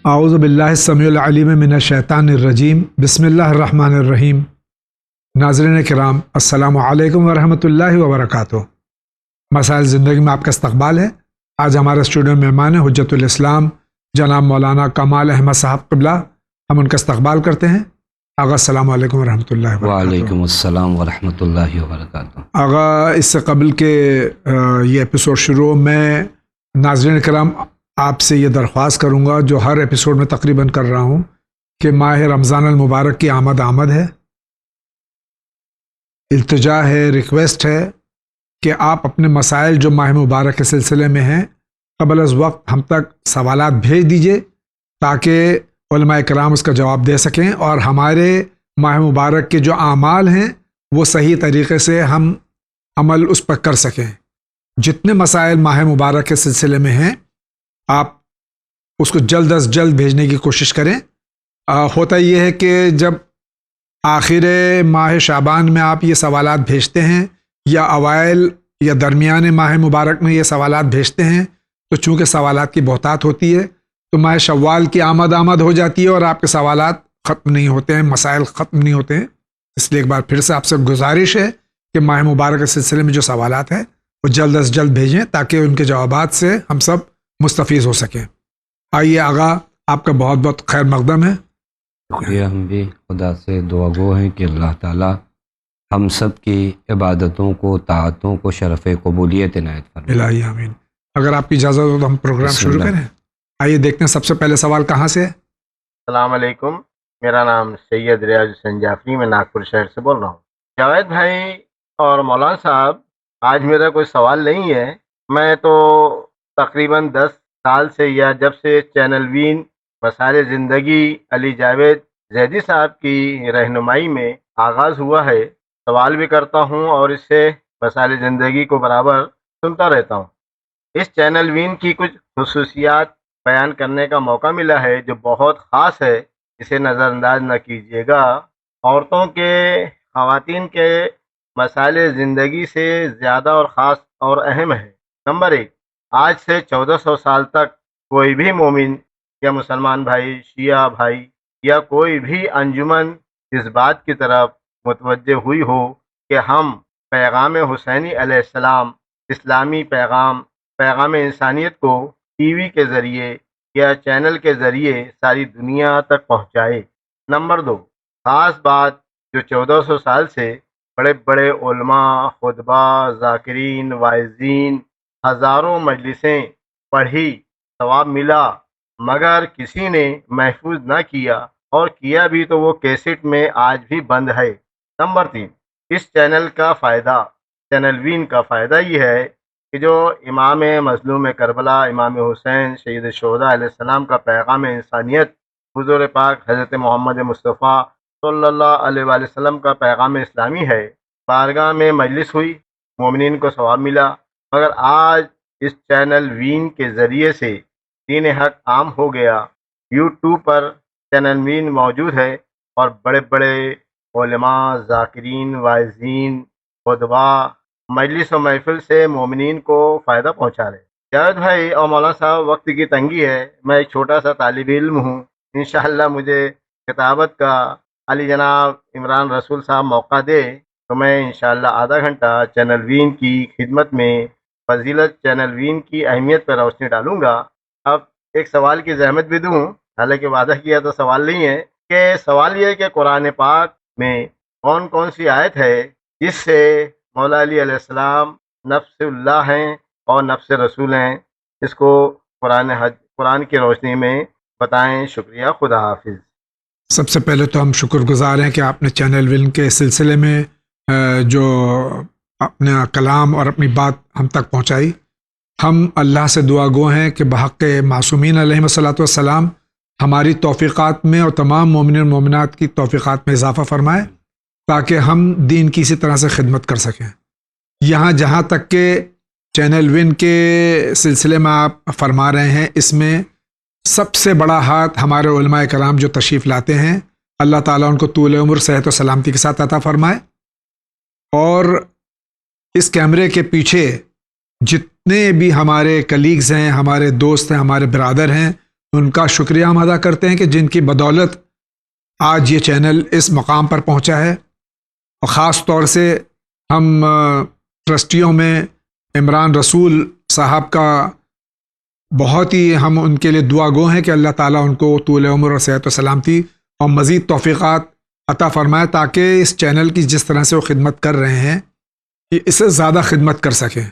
اعوذ باللہ السمیع العلیم من الشیطان الرجیم بسم اللہ الرحمن الرحیم۔ ناظرین کرام السلام علیکم ورحمۃ اللہ وبرکاتہ۔ مسائل زندگی میں آپ کا استقبال ہے۔ آج ہمارے اسٹوڈیو میں مہمان ہیں حجت الاسلام جناب مولانا کمال احمد صاحب قبلہ، ہم ان کا استقبال کرتے ہیں۔ آغا السلام علیکم ورحمۃ اللہ وبرکاتہ۔ وعلیکم السلام ورحمۃ اللہ وبرکاتہ۔ آغا اس سے قبل کے یہ ایپیسوڈ شروع میں ناظرین کرام آپ سے یہ درخواست کروں گا، جو ہر ایپیسوڈ میں تقریباً کر رہا ہوں، کہ ماہ رمضان المبارک کی آمد ہے، التجا ہے، ریکویسٹ ہے کہ آپ اپنے مسائل جو ماہ مبارک کے سلسلے میں ہیں قبل از وقت ہم تک سوالات بھیج دیجئے، تاکہ علماء کرام اس کا جواب دے سکیں اور ہمارے ماہ مبارک کے جو اعمال ہیں وہ صحیح طریقے سے ہم عمل اس پر کر سکیں۔ جتنے مسائل ماہ مبارک کے سلسلے میں ہیں آپ اس کو جلد از جلد بھیجنے کی کوشش کریں۔ ہوتا یہ ہے کہ جب آخر ماہ شعبان میں آپ یہ سوالات بھیجتے ہیں یا اوائل یا درمیان ماہ مبارک میں یہ سوالات بھیجتے ہیں، تو چونکہ سوالات کی بہتات ہوتی ہے تو ماہ شوال کی آمد ہو جاتی ہے اور آپ کے سوالات ختم نہیں ہوتے ہیں، مسائل ختم نہیں ہوتے ہیں۔ اس لیے ایک بار پھر سے آپ سے گزارش ہے کہ ماہ مبارک کے سلسلے میں جو سوالات ہیں وہ جلد از جلد بھیجیں، تاکہ ان کے جوابات سے ہم سب مستفیض ہو سکیں۔ آئیے آغا، آپ کا بہت بہت خیر مقدم ہے۔ شکریہ، ہم بھی خدا سے دعا گو ہیں کہ اللہ تعالی ہم سب کی عبادتوں کو، طاعتوں کو شرف قبولیت عنایت فرمائے۔ الہی آمین۔ اگر آپ کی اجازت ہو تو ہم پروگرام بسم شروع اللہ۔ کریں۔ آئیے دیکھتے ہیں سب سے پہلے سوال کہاں سے ہے۔ السلام علیکم، میرا نام سید ریاض حسین جعفری، میں ناگپور شہر سے بول رہا ہوں۔ جاوید بھائی اور مولانا صاحب، آج میرا کوئی سوال نہیں ہے۔ میں تو تقریباً 10 سال سے، یا جب سے چینل وین مسائل زندگی علی جاوید زیدی صاحب کی رہنمائی میں آغاز ہوا ہے، سوال بھی کرتا ہوں اور اس سے مسائل زندگی کو برابر سنتا رہتا ہوں۔ اس چینل وین کی کچھ خصوصیات بیان کرنے کا موقع ملا ہے جو بہت خاص ہے، اسے نظر انداز نہ کیجیے گا۔ عورتوں کے، خواتین کے مسائل زندگی سے زیادہ اور خاص اور اہم ہے۔ نمبر 1، آج سے 1400 سال تک کوئی بھی مومن یا مسلمان بھائی، شیعہ بھائی یا کوئی بھی انجمن اس بات کی طرف متوجہ ہوئی ہو کہ ہم پیغام حسینی علیہ السلام، اسلامی پیغام انسانیت کو ٹی وی کے ذریعے یا چینل کے ذریعے ساری دنیا تک پہنچائے۔ نمبر 2، خاص بات جو 1400 سال سے بڑے بڑے علماء، خطبہ، ذاکرین، واعظین، ہزاروں مجلسیں پڑھی، ثواب ملا، مگر کسی نے محفوظ نہ کیا، اور کیا بھی تو وہ کیسٹ میں آج بھی بند ہے۔ نمبر 3، اس چینل کا فائدہ، چینل وین کا فائدہ یہ ہے کہ جو امام مظلوم کربلا، امام حسین سید الشہداء علیہ السلام کا پیغام انسانیت، حضور پاک حضرت محمد مصطفیٰ صلی اللہ علیہ وآلہ وسلم کا پیغام اسلامی ہے، بارگاہ میں مجلس ہوئی، مومنین کو ثواب ملا، مگر آج اس چینل وین کے ذریعے سے دین حق عام ہو گیا۔ یوٹیوب پر چینل وین موجود ہے اور بڑے بڑے علماء، ذاکرین، واعظین، خطبہ، مجلس و محفل سے مومنین کو فائدہ پہنچا رہے۔ جاوید بھائی اور مولانا صاحب، وقت کی تنگی ہے، میں ایک چھوٹا سا طالب علم ہوں، انشاءاللہ مجھے کتابت کا علی جناب عمران رسول صاحب موقع دے تو میں انشاءاللہ آدھا گھنٹہ چینل وین کی خدمت میں فضیلت چینل وین کی اہمیت پر روشنی ڈالوں گا۔ اب ایک سوال کی زحمت بھی دوں، حالانکہ وعدہ کیا تو سوال نہیں ہے، کہ سوال یہ ہے کہ قرآن پاک میں کون کون سی آیت ہے جس سے مولا علی علیہ السلام نفس اللہ ہیں اور نفس رسول ہیں؟ اس کو قرآن کی روشنی میں بتائیں۔ شکریہ، خدا حافظ۔ سب سے پہلے تو ہم شکر گزار ہیں کہ آپ نے چینل وین کے سلسلے میں جو اپنا کلام اور اپنی بات ہم تک پہنچائی۔ ہم اللہ سے دعا گو ہیں کہ بحق معصومین علیہم الصلاۃ والسلام ہماری توفیقات میں اور تمام مومنین و مومنات کی توفیقات میں اضافہ فرمائے، تاکہ ہم دین کی اسی طرح سے خدمت کر سکیں۔ یہاں جہاں تک کہ چینل وین کے سلسلے میں آپ فرما رہے ہیں، اس میں سب سے بڑا ہاتھ ہمارے علماء کرام جو تشریف لاتے ہیں، اللہ تعالیٰ ان کو طول عمر، صحت و سلامتی کے ساتھ عطا فرمائے۔ اور اس کیمرے کے پیچھے جتنے بھی ہمارے کلیگز ہیں، ہمارے دوست ہیں، ہمارے برادر ہیں، ان کا شکریہ ہم ادا کرتے ہیں کہ جن کی بدولت آج یہ چینل اس مقام پر پہنچا ہے، اور خاص طور سے ہم ٹرسٹیوں میں عمران رسول صاحب کا بہت ہی ہم ان کے لیے دعا گو ہیں کہ اللہ تعالیٰ ان کو طول عمر اور صحت و سلامتی اور مزید توفیقات عطا فرمائے، تاکہ اس چینل کی جس طرح سے وہ خدمت کر رہے ہیں کہ اس سے زیادہ خدمت کر سکیں۔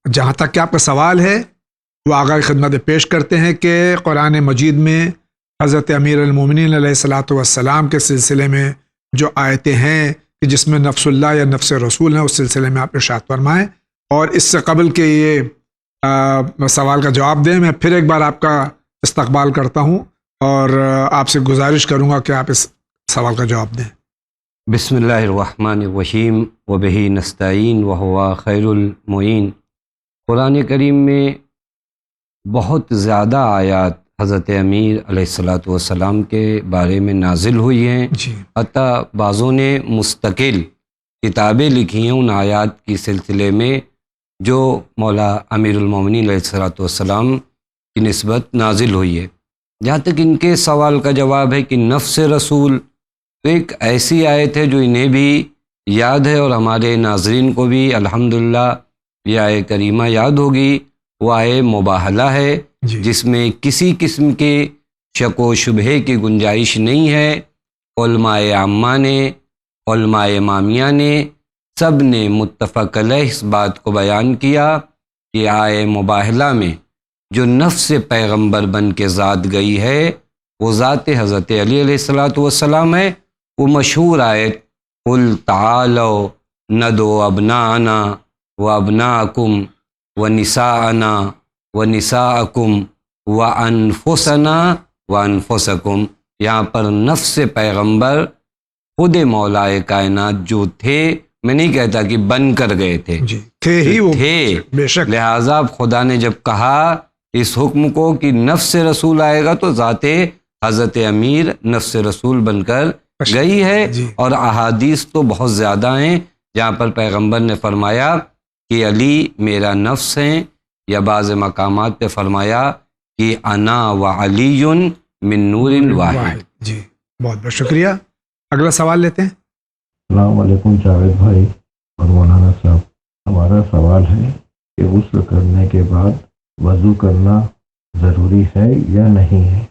جہاں تک کہ آپ کا سوال ہے، وہ آگاہ خدمت پیش کرتے ہیں کہ قرآن مجید میں حضرت امیر المومنین علیہ الصلاۃ والسلام کے سلسلے میں جو آیتیں ہیں کہ جس میں نفس اللہ یا نفس رسول ہیں، اس سلسلے میں آپ ارشاد فرمائیں، اور اس سے قبل کہ یہ سوال کا جواب دیں، میں پھر ایک بار آپ کا استقبال کرتا ہوں اور آپ سے گزارش کروں گا کہ آپ اس سوال کا جواب دیں۔ بسم اللہ الرحمن الرحیم وبہ نستعین وہو خیر المعین۔ قرآن کریم میں بہت زیادہ آیات حضرت امیر علیہ الصلاۃ والسلام کے بارے میں نازل ہوئی ہیں، جی، حتیٰ بعضوں نے مستقل کتابیں لکھی ہیں ان آیات کی سلسلے میں جو مولا امیر المومنین علیہ الصلاۃ والسلام کی نسبت نازل ہوئی ہے۔ جہاں تک ان کے سوال کا جواب ہے کہ نفس رسول، تو ایک ایسی آیت ہے جو انہیں بھی یاد ہے اور ہمارے ناظرین کو بھی الحمدللہ یہ آیت کریمہ یاد ہوگی۔ وہ آیت مباہلہ ہے جی، جس میں کسی قسم کے شک و شبہے کی گنجائش نہیں ہے۔ علماء عامہ نے، علماء امامیہ نے، سب نے متفق علیہ اس بات کو بیان کیا کہ آیت مباہلہ میں جو نفس پیغمبر بن کے ذات گئی ہے وہ ذات حضرت علی علیہ الصلاۃ والسلام ہے۔ وہ مشہور آیت قل تعالوا ندعو ابناءنا وابناءکم ونساءنا ونساءکم وانفسنا وانفسکم، یہاں پر نفس پیغمبر خود مولائے کائنات جو تھے، میں نہیں کہتا کہ بن کر گئے تھے، جی تھے ہی وہ، تھے، بے شک، لہٰذا خدا نے جب کہا اس حکم کو کہ نفس رسول آئے گا تو ذات حضرت امیر نفس رسول بن کر گئی ہے۔ جی، اور احادیث تو بہت زیادہ ہیں جہاں پر پیغمبر نے فرمایا کہ علی میرا نفس ہیں، یا بعض مقامات پہ فرمایا کہ انا و علی من نور واحد۔ جی، بہت بہت شکریہ۔ اگلا سوال لیتے ہیں۔ السلام علیکم جاوید بھائی اور مولانا صاحب، ہمارا سوال ہے کہ غسل کرنے کے بعد وضو کرنا ضروری ہے یا نہیں ہے؟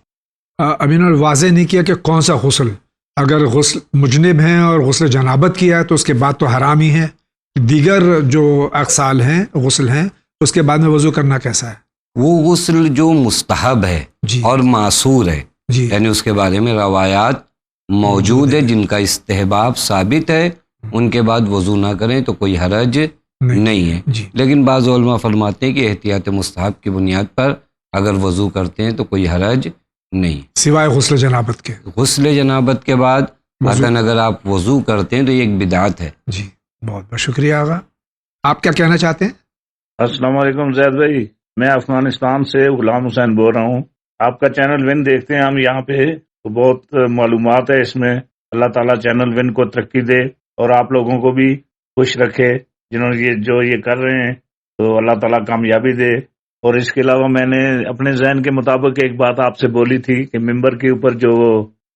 ابھی انہوں نے واضح نہیں کیا کہ کون سا غسل، اگر غسل مجنب ہیں اور غسل جنابت کیا ہے تو اس کے بعد تو حرام ہی ہے، دیگر جو اغسال ہیں، غسل ہیں، اس کے بعد میں وضو کرنا کیسا ہے؟ وہ غسل جو مستحب ہے جی، اور معصور ہے، جی، یعنی اس کے بارے میں روایات موجود ہے جن کا استحباب ثابت ہے، ان کے بعد وضو نہ کریں تو کوئی حرج نہیں ہے۔ جی، لیکن بعض علماء فرماتے ہیں کہ احتیاط مستحب کی بنیاد پر اگر وضو کرتے ہیں تو کوئی حرج نہیں۔ سوائے غسل جنابت کے غسل جنابت کے بعد وضو، اگر آپ وضو کرتے ہیں تو یہ ایک بدعت ہے۔ جی، بہت بہت شکریہ آغا۔ آپ کیا کہنا چاہتے ہیں؟ السلام علیکم زید بھائی، میں افغانستان سے غلام حسین بول رہا ہوں۔ آپ کا چینل ون دیکھتے ہیں ہم یہاں پہ، تو بہت معلومات ہے اس میں۔ اللہ تعالیٰ چینل ون کو ترقی دے اور آپ لوگوں کو بھی خوش رکھے جنہوں نے یہ کر رہے ہیں، تو اللہ تعالیٰ کامیابی دے۔ اور اس کے علاوہ میں نے اپنے ذہن کے مطابق ایک بات آپ سے بولی تھی کہ ممبر کے اوپر جو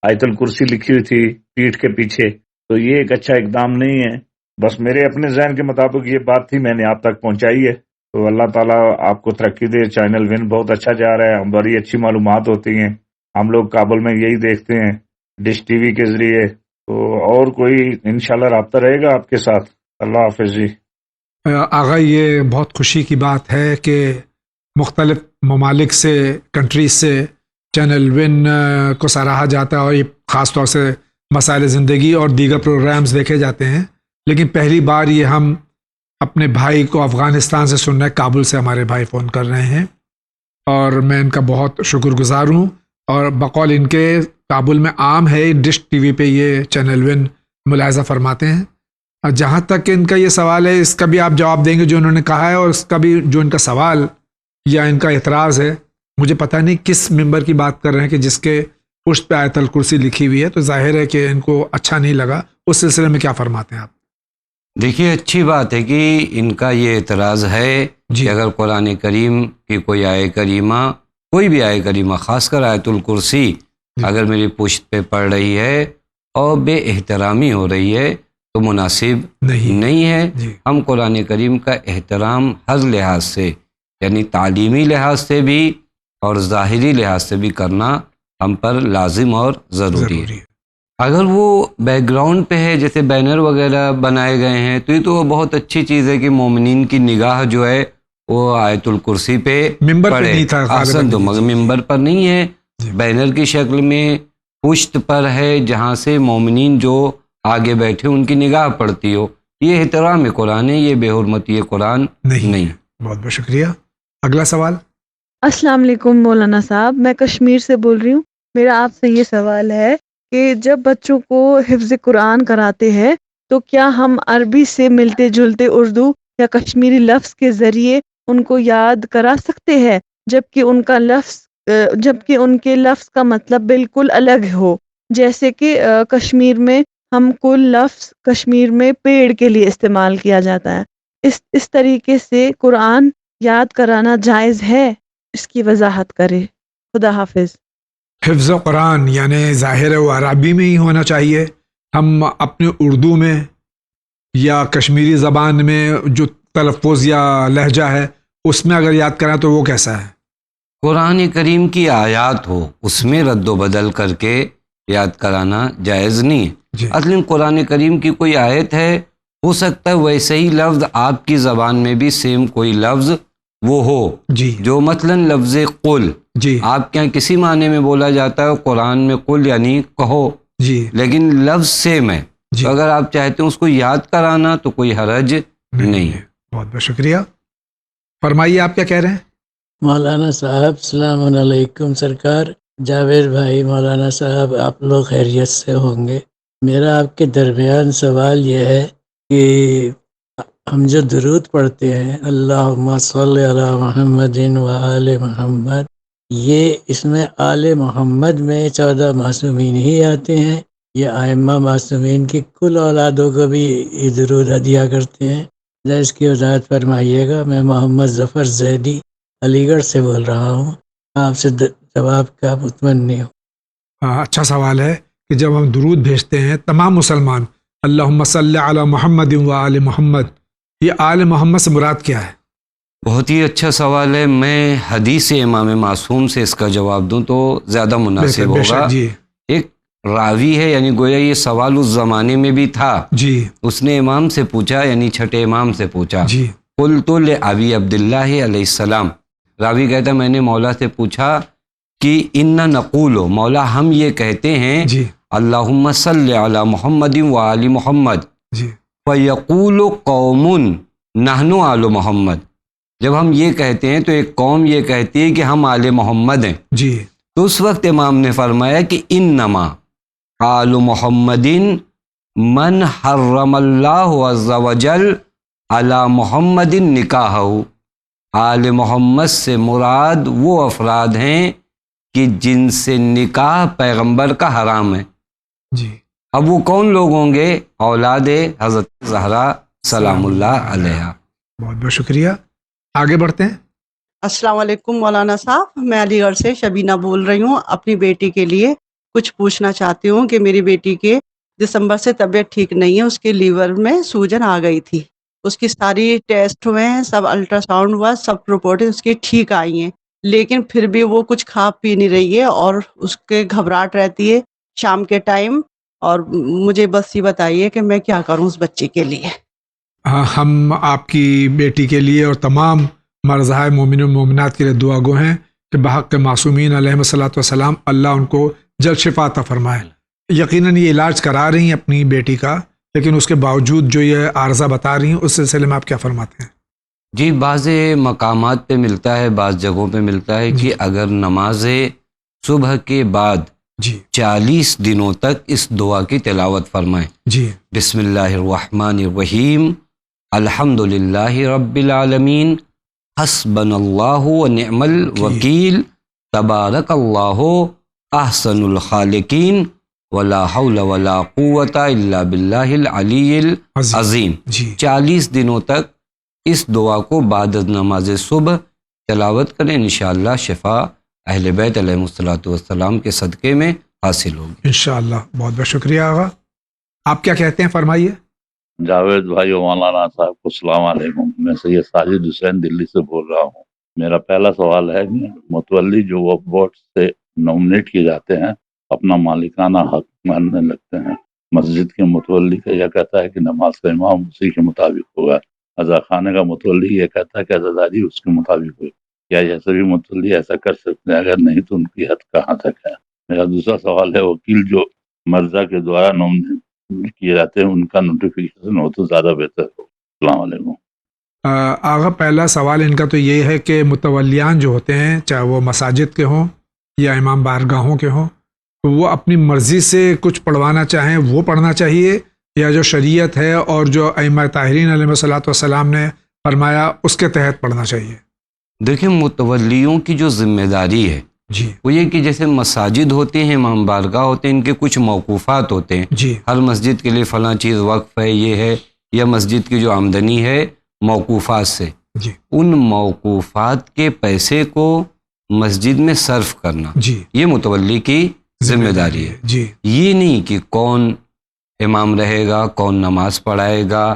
آیت الکرسی لکھی ہوئی تھی پیٹھ کے پیچھے، تو یہ ایک اچھا اقدام نہیں ہے۔ بس میرے اپنے ذہن کے مطابق یہ بات تھی، میں نے آپ تک پہنچائی ہے۔ تو اللہ تعالیٰ آپ کو ترقی دے۔ چینل ون بہت اچھا جا رہا ہے، بڑی اچھی معلومات ہوتی ہیں۔ ہم لوگ کابل میں یہی دیکھتے ہیں ڈش ٹی وی کے ذریعے۔ تو اور کوئی انشاءاللہ رابطہ رہے گا آپ کے ساتھ۔ اللہ حافظ جی۔ آغا، یہ بہت خوشی کی بات ہے کہ مختلف ممالک سے، کنٹریز سے چینل ون کو سراہا جاتا ہے، اور یہ خاص طور سے مسائل زندگی اور دیگر پروگرامز دیکھے جاتے ہیں۔ لیکن پہلی بار یہ ہم اپنے بھائی کو افغانستان سے سن رہے ہیں، کابل سے ہمارے بھائی فون کر رہے ہیں، اور میں ان کا بہت شکر گزار ہوں۔ اور بقول ان کے کابل میں عام ہے، ڈش ٹی وی پہ یہ چینل ون ملاحظہ فرماتے ہیں۔ اور جہاں تک ان کا یہ سوال ہے، اس کا بھی آپ جواب دیں گے جو انہوں نے کہا ہے، اور اس کا بھی جو ان کا سوال یا ان کا اعتراض ہے، مجھے پتہ نہیں کس ممبر کی بات کر رہے ہیں کہ جس کے پشت پہ آیت الکرسی لکھی ہوئی ہے، تو ظاہر ہے کہ ان کو اچھا نہیں لگا۔ اس سلسلے میں کیا فرماتے ہیں آپ؟ دیکھیے، اچھی بات ہے کہ ان کا یہ اعتراض ہے جی، کہ اگر قرآن کریم کی کوئی آیت کریمہ کوئی بھی آیت کریمہ، خاص کر آیت الکرسی اگر میری پشت پہ پڑ رہی ہے اور بے احترامی ہو رہی ہے تو مناسب نہیں ہے. ہم قرآن کریم کا احترام ہر لحاظ سے، یعنی تعلیمی لحاظ سے بھی اور ظاہری لحاظ سے بھی کرنا ہم پر لازم اور ضروری ہے. اگر وہ بیک گراؤنڈ پہ ہے، جیسے بینر وغیرہ بنائے گئے ہیں، تو یہ تو بہت اچھی چیز ہے کہ مومنین کی نگاہ جو ہے وہ آیت الکرسی پہ پڑے. احسن، تو مگر ممبر پر نہیں ہے، بینر کی شکل میں پشت پر ہے، جہاں سے مومنین جو آگے بیٹھے ان کی نگاہ پڑتی ہو. یہ احترام قرآن ہے، یہ بے حرمتی قرآن نہیں. بہت بہت شکریہ. اگلا سوال. السلام علیکم مولانا صاحب، میں کشمیر سے بول رہی ہوں. میرا آپ سے یہ سوال ہے کہ جب بچوں کو حفظ قرآن کراتے ہیں تو کیا ہم عربی سے ملتے جلتے اردو یا کشمیری لفظ کے ذریعے ان کو یاد کرا سکتے ہیں، جبکہ ان کے لفظ کا مطلب بالکل الگ ہو؟ جیسے کہ کشمیر میں ہم کل لفظ کشمیر میں پیڑ کے لیے استعمال کیا جاتا ہے. اس طریقے سے قرآن یاد کرانا جائز ہے؟ اس کی وضاحت کرے. خدا حافظ. حفظ قرآن یعنی ظاہر و عربی میں ہی ہونا چاہیے. ہم اپنے اردو میں یا کشمیری زبان میں جو تلفظ یا لہجہ ہے اس میں اگر یاد کریں تو وہ کیسا ہے؟ قرآن کریم کی آیات ہو اس میں رد و بدل کر کے یاد کرانا جائز نہیں ہے. اصل قرآن کریم کی کوئی آیت ہے، ہو سکتا ہے ویسے ہی لفظ آپ کی زبان میں بھی سیم کوئی لفظ وہ ہو. جو مثلا لفظ قل آپ کے یہاں کسی معنی میں بولا جاتا ہے، قرآن میں قل یعنی کہو، لیکن لفظ سیم ہے. تو اگر آپ چاہتے ہیں اس کو یاد کرانا تو کوئی حرج نہیں ہے. بہت بہت شکریہ. فرمائیے آپ کیا کہہ رہے ہیں؟ مولانا صاحب السلام علیکم. سرکار جاوید بھائی، مولانا صاحب آپ لوگ خیریت سے ہوں گے. میرا آپ کے درمیان سوال یہ ہے کہ ہم جو درود پڑھتے ہیں اللہم صلی علی محمد و آل محمد، یہ اس میں آل محمد میں 14 معصومین ہی آتے ہیں یا ائمہ معصومین کی کل اولادوں کو بھی یہ درود ہدیہ کرتے ہیں؟ ذرا اس کی وضاحت فرمائیے گا. میں محمد ظفر زیدی علی گڑھ سے بول رہا ہوں، آپ سے جواب کا مطمئن ہوں. اچھا سوال ہے کہ جب ہم درود بھیجتے ہیں تمام مسلمان اللہم صلی علی محمد و آل محمد، یہ آل محمد سے مراد کیا ہے؟ بہت ہی اچھا سوال ہے. میں حدیث امام معصوم سے اس کا جواب دوں تو زیادہ مناسب ہوگا. ایک راوی ہے، یعنی گویا یہ سوال اس زمانے میں بھی تھا. اس نے امام سے پوچھا، یعنی چھٹے امام سے پوچھا. قلت لابی عبداللہ علیہ السلام، راوی کہتا میں نے مولا سے پوچھا کہ ان نقول، مولا ہم یہ کہتے ہیں اللہم صلی علی محمد و آل محمد، فیقول قوم نحن آل محمد. جب ہم یہ کہتے ہیں تو ایک قوم یہ کہتی ہے کہ ہم آل محمد ہیں. تو اس وقت امام نے فرمایا کہ انما آل محمد من حرم اللہ عز وجل علی محمد نکاح. آل محمد سے مراد وہ افراد ہیں کہ جن سے نکاح پیغمبر کا حرام ہے. اب وہ کون لوگ ہوں گے؟ اولاد حضرت زہرا سلام اللہ علیہا. بہت بہت شکریہ. آگے بڑھتے ہیں. السلام علیکم مولانا صاحب، میں علی گڑھ سے شبینہ بول رہی ہوں. اپنی بیٹی کے لیے کچھ پوچھنا چاہتی ہوں کہ میری بیٹی کے دسمبر سے طبیعت ٹھیک نہیں ہے، اس کے لیور میں سوجن آ گئی تھی. اس کی ساری ٹیسٹ ہوئے ہیں، سب الٹرا ساؤنڈ ہوا، سب رپورٹ اس کی ٹھیک آئی ہیں، لیکن پھر بھی وہ کچھ کھا پی نہیں رہی ہے اور اس کے گھبراہٹ رہتی ہے شام کے ٹائم. اور مجھے بس یہ بتائیے کہ میں کیا کروں اس بچی کے لیے. ہم آپ کی بیٹی کے لیے اور تمام مرزہائے مومن و مومنات کے لیے دعا گو ہیں کہ بحق معصومین علیہ الصلوۃ والسلام اللہ ان کو جلد شفا عطا فرمائے. یقیناً یہ علاج کرا رہی ہیں اپنی بیٹی کا، لیکن اس کے باوجود جو یہ عارضہ بتا رہی ہیں اس سلسلے میں آپ کیا فرماتے ہیں؟ جی، بعض مقامات پہ ملتا ہے، بعض جگہوں پہ ملتا ہے کہ اگر نماز صبح کے بعد 40 دنوں تک اس دعا کی تلاوت فرمائیں. بسم اللہ الرحمن الرحیم، الحمد للہ رب العالمین، حسبنا اللہ ونعم الوکیل، تبارک اللہ احسن الخالقین، ولا حول ولا قوت الا باللہ العلی العظیم. 40 دنوں تک اس دعا کو بعد از نماز صبح تلاوت کریں، انشاءاللہ شفا اہل بیت علیہ الصلوۃ والسلام کے صدقے میں حاصل ہوگی انشاءاللہ. بہت بہت شکریہ آغا. آپ کیا کہتے ہیں، فرمائیے. جاوید بھائی و مولانا صاحب کو السلام علیکم. میں سید ساجد حسین دلی سے بول رہا ہوں. میرا پہلا سوال ہے کہ متولی جو وقف بورڈ سے نومنیٹ کیے جاتے ہیں اپنا مالکانہ حق ماننے لگتے ہیں. مسجد کے متولی کا یہ کہتا ہے کہ نماز کا امام اسی کے مطابق ہوگا. عزا خانے کا متولی یہ کہتا ہے کہ عزاداری اس کے مطابق ہوگی. کیا یہ سبھی متولی ایسا کر سکتے ہیں؟ اگر نہیں تو ان کی حد کہاں تک ہے؟ میرا دوسرا سوال ہے وکیل جو مرزا کے دوارا نومنیٹ کیے جاتے ہیں ان کا نوٹیفیکیشن ہو تو زیادہ بہتر ہو. السلام علیکم. آغا پہلا سوال ان کا تو یہ ہے کہ متولیان جو ہوتے ہیں چاہے وہ مساجد کے ہوں یا امام بارگاہوں کے ہوں تو وہ اپنی مرضی سے کچھ پڑھوانا چاہیں وہ پڑھنا چاہیے یا جو شریعت ہے اور جو ائمہ طاہرین علیہ الصلوۃ والسلام نے فرمایا اس کے تحت پڑھنا چاہیے؟ دیکھیں متولیوں کی جو ذمہ داری ہے جی وہ یہ کہ جیسے مساجد ہوتے ہیں، امام بارگاہ ہوتے ہیں، ان کے کچھ موقوفات ہوتے ہیں. جی ہر مسجد کے لیے فلاں چیز وقف ہے، یہ ہے، یا مسجد کی جو آمدنی ہے موقوفات سے، جی ان موقوفات کے پیسے کو مسجد میں صرف کرنا جی یہ متولی کی ذمہ داری ہے. جی یہ نہیں کہ کون امام رہے گا، کون نماز پڑھائے گا،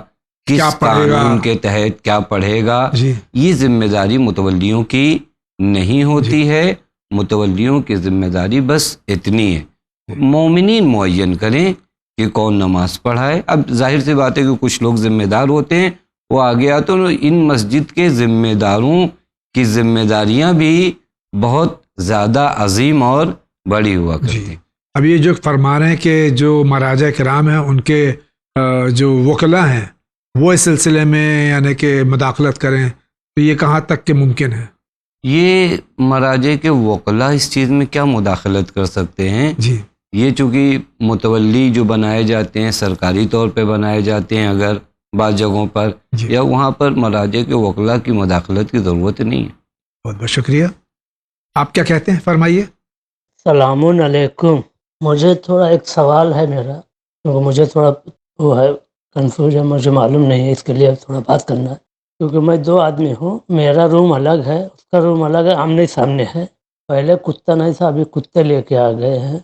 کس کیا پڑھے گا، قانون کے تحت کیا پڑھے گا، جی یہ ذمہ داری متولیوں کی نہیں ہوتی ہے. متولیوں کی ذمہ داری بس اتنی ہے مومنین معین کریں کہ کون نماز پڑھائے. اب ظاہر سی بات ہے کہ کچھ لوگ ذمہ دار ہوتے ہیں، وہ آگے آتے ہیں. ان مسجد کے ذمہ داروں کی ذمہ داریاں بھی بہت زیادہ عظیم اور بڑی ہوا کرتی ہیں. اب یہ جو فرما رہے ہیں کہ جو مراجع کرام ہیں ان کے جو وکلاء ہیں وہ اس سلسلے میں یعنی کہ مداخلت کریں تو یہ کہاں تک کہ ممکن ہے؟ یہ مراجع کے وکلاء اس چیز میں کیا مداخلت کر سکتے ہیں؟ جی یہ چونکہ متولی جو بنائے جاتے ہیں سرکاری طور پہ بنائے جاتے ہیں، اگر بعض جگہوں پر جی یا وہاں پر مراجع کے وکلاء کی مداخلت کی ضرورت نہیں ہے. بہت بہت شکریہ. آپ کیا کہتے ہیں، فرمائیے. السلام علیکم. مجھے تھوڑا ایک سوال ہے میرا، کیونکہ مجھے تھوڑا وہ ہے کنفیوژن، مجھے معلوم نہیں ہے، اس کے لیے تھوڑا بات کرنا ہے. کیونکہ میں 2 آدمی ہوں، میرا روم الگ ہے، اس کا روم الگ ہے، آمنے سامنے ہے. پہلے کتا نہیں تھا، ابھی کتے لے کے آ گئے ہیں،